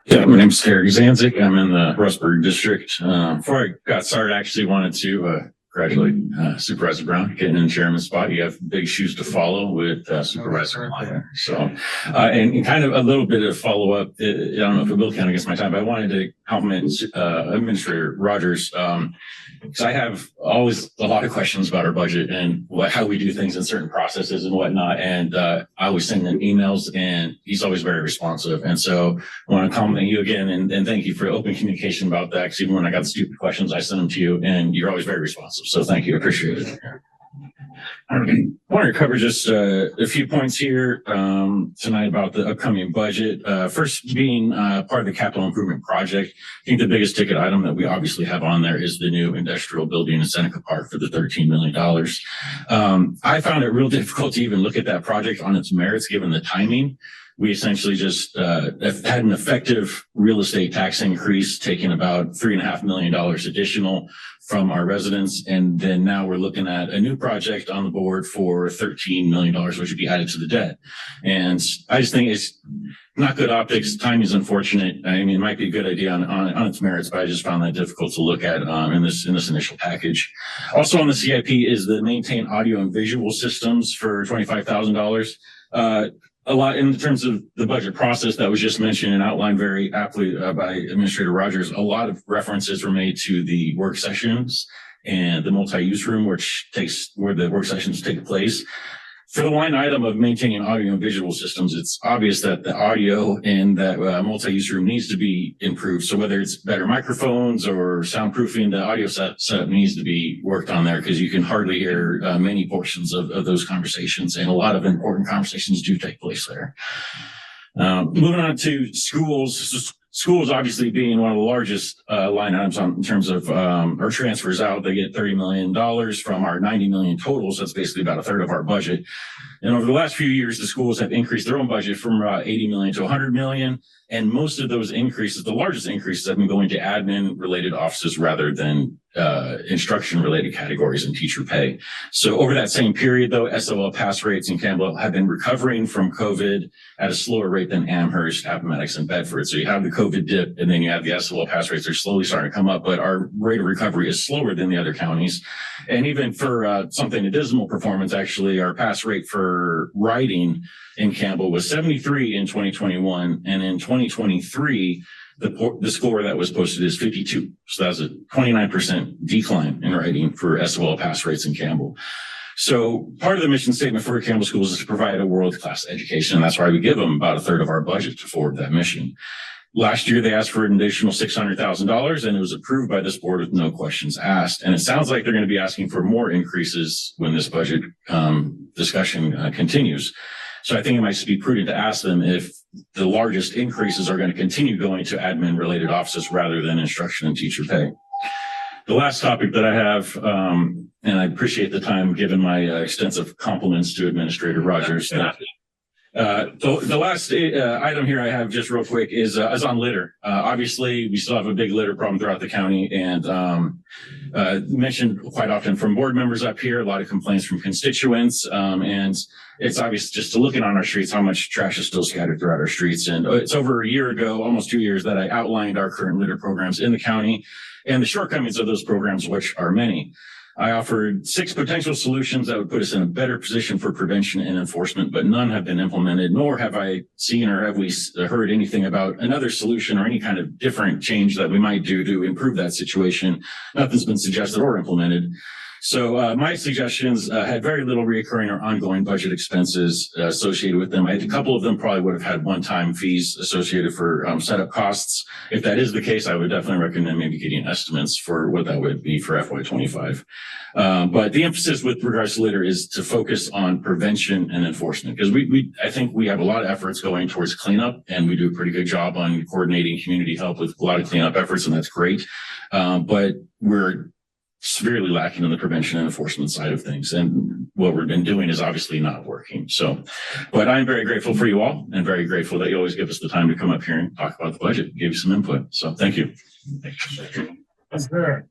Yeah, my name's Terry Zanzik. I'm in the Rustburg district. Before I got started, I actually wanted to congratulate Supervisor Brown getting in the chairman's spot. You have big shoes to follow with Supervisor Meyer. So, and kind of a little bit of follow up. I don't know if it will count against my time, but I wanted to compliment Administrator Rogers. Because I have always a lot of questions about our budget and how we do things in certain processes and whatnot. And I always send him emails and he's always very responsive. And so I want to compliment you again and thank you for open communication about that. Because even when I got stupid questions, I send them to you and you're always very responsive. So thank you. I appreciate it. I wanted to cover just a few points here tonight about the upcoming budget. First being part of the capital improvement project. I think the biggest ticket item that we obviously have on there is the new industrial building in Seneca Park for the $13 million. I found it real difficult to even look at that project on its merits given the timing. We essentially just had an effective real estate tax increase, taking about $3.5 million additional from our residents. And then now we're looking at a new project on the board for $13 million, which would be added to the debt. And I just think it's not good optics. Timing is unfortunate. I mean, it might be a good idea on its merits, but I just found that difficult to look at in this initial package. Also on the CIP is the maintain audio and visual systems for $25,000. A lot in terms of the budget process that was just mentioned and outlined very aptly by Administrator Rogers. A lot of references were made to the work sessions and the multi-use room, where the work sessions take place. For the line item of maintaining audio and visual systems, it's obvious that the audio in that multi-use room needs to be improved. So whether it's better microphones or soundproofing, the audio setup needs to be worked on there because you can hardly hear many portions of those conversations, and a lot of important conversations do take place there. Moving on to schools. Schools obviously being one of the largest line items in terms of our transfers out. They get $30 million from our $90 million total. So that's basically about a third of our budget. And over the last few years, the schools have increased their own budget from $80 million to $100 million. And most of those increases, the largest increases, have been going to admin-related offices rather than instruction-related categories and teacher pay. So over that same period, though, SOL pass rates in Campbell have been recovering from COVID at a slower rate than Amherst, Appomattox, and Bedford. So you have the COVID dip, and then you have the SOL pass rates. They're slowly starting to come up, but our rate of recovery is slower than the other counties. And even for something a dismal performance, actually, our pass rate for writing in Campbell was 73 in 2021, and in 2023, the score that was posted is 52. So that's a 29% decline in writing for SOL pass rates in Campbell. So part of the mission statement for Campbell Schools is to provide a world-class education. And that's why we give them about a third of our budget to forward that mission. Last year, they asked for an additional $600,000, and it was approved by this board with no questions asked. And it sounds like they're going to be asking for more increases when this budget discussion continues. So I think it might be prudent to ask them if the largest increases are going to continue going to admin-related offices rather than instruction and teacher pay. The last topic that I have, and I appreciate the time given my extensive compliments to Administrator Rogers. The last item here I have just real quick is on litter. Obviously, we still have a big litter problem throughout the county, and mentioned quite often from board members up here, a lot of complaints from constituents, and it's obvious just to looking on our streets how much trash is still scattered throughout our streets. And it's over a year ago, almost 2 years, that I outlined our current litter programs in the county and the shortcomings of those programs, which are many. I offered 6 potential solutions that would put us in a better position for prevention and enforcement, but none have been implemented, nor have I seen or have we heard anything about another solution or any kind of different change that we might do to improve that situation. Nothing's been suggested or implemented. So my suggestions had very little recurring or ongoing budget expenses associated with them. A couple of them probably would have had one-time fees associated for setup costs. If that is the case, I would definitely recommend maybe getting estimates for what that would be for FY25. But the emphasis with regards to litter is to focus on prevention and enforcement, because I think we have a lot of efforts going towards cleanup, and we do a pretty good job on coordinating community help with a lot of cleanup efforts, and that's great. But we're severely lacking on the prevention and enforcement side of things. And what we've been doing is obviously not working. So, but I'm very grateful for you all and very grateful that you always give us the time to come up here and talk about the budget, give you some input. So thank you. That's fair.